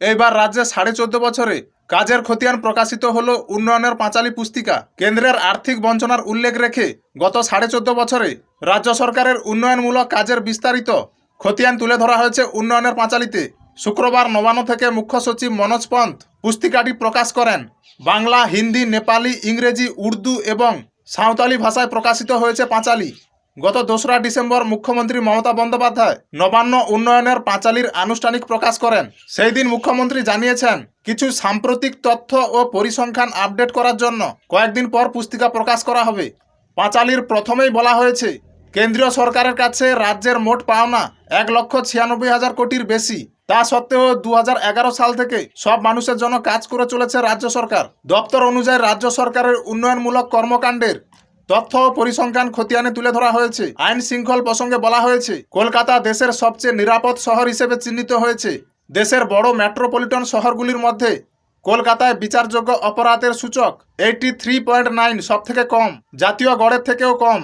এইবার রাজ্যে 14.5 বছরে কাজের খতিয়ান প্রকাশিত হলো উন্নয়নের পাঁচালী পুস্তিকা। কেন্দ্রের আর্থিক বঞ্চনার উল্লেখ রেখে গত 14.5 বছরে রাজ্য সরকারের উন্নয়নমূলক কাজের বিস্তারিত খতিয়ান তুলে ধরা হয়েছে উন্নয়নের পাঁচালীতে। শুক্রবার নবান্ন থেকে মুখ্য সচিব মনোজ পন্ত পুস্তিকাটি প্রকাশ করেন। বাংলা, হিন্দি, নেপালি, ইংরেজি, উর্দু এবং সাঁওতালি ভাষায় প্রকাশিত হয়েছে পাঁচালী। গত 2রা ডিসেম্বর মুখ্যমন্ত্রী মমতা বন্দ্যোপাধ্যায় নবান্ন উন্নয়নের পাঁচালীর আনুষ্ঠানিক প্রকাশ করেন। সেই দিন মুখ্যমন্ত্রী জানিয়েছেন, কিছু সাম্প্রতিক তথ্য ও পরিসংখ্যান আপডেট করার জন্য কয়েকদিন পর পুস্তিকা প্রকাশ করা হবে। পাঁচালীর প্রথমেই বলা হয়েছে, কেন্দ্রীয় সরকারের কাছে রাজ্যের মোট পাওনা 1,96,000 কোটির বেশি। তা সত্ত্বেও 2011 সাল থেকে সব মানুষের জন্য কাজ করে চলেছে রাজ্য সরকার। দপ্তর অনুযায়ী রাজ্য সরকারের উন্নয়নমূলক কর্মকাণ্ডের তথ্য ও পরিসংখ্যান খতিয়ানে তুলে ধরা হয়েছে। আইন শৃঙ্খল প্রসঙ্গে বলা হয়েছে, কলকাতা দেশের সবচেয়ে নিরাপদ শহর হিসেবে চিহ্নিত হয়েছে। দেশের বড় মেট্রোপলিটন শহরগুলির মধ্যে কলকাতায় বিচারযোগ্য অপরাধের সূচক 83.9 সব থেকে কম, জাতীয় গড়ের থেকেও কম।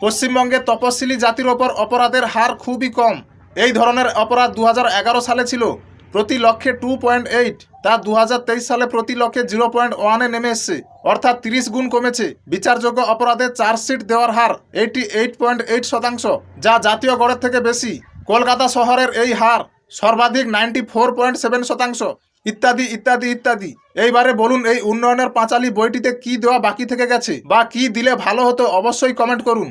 পশ্চিমবঙ্গে তপশিলি জাতির ওপর অপরাধের হার খুবই কম। এই ধরনের অপরাধ 2011 সালে ছিল প্রতি লক্ষে 2.8, তা 2023 সালে প্রতি লক্ষে 0.1-এ নেমে এসছে, অর্থাৎ 30 গুণ কমেছে। বিচারযোগ্য অপরাধে চার্জশিট দেওয়ার হার 88.8%, যা জাতীয় গড়ের থেকে বেশি। কলকাতা শহরের এই হার সর্বাধিক 94.7%, ইত্যাদি ইত্যাদি ইত্যাদি। এইবারে বলুন, এই উন্নয়নের পাঁচালী বইটিতে কি দেওয়া বাকি থেকে গেছে বা কি দিলে ভালো হতো, অবশ্যই কমেন্ট করুন।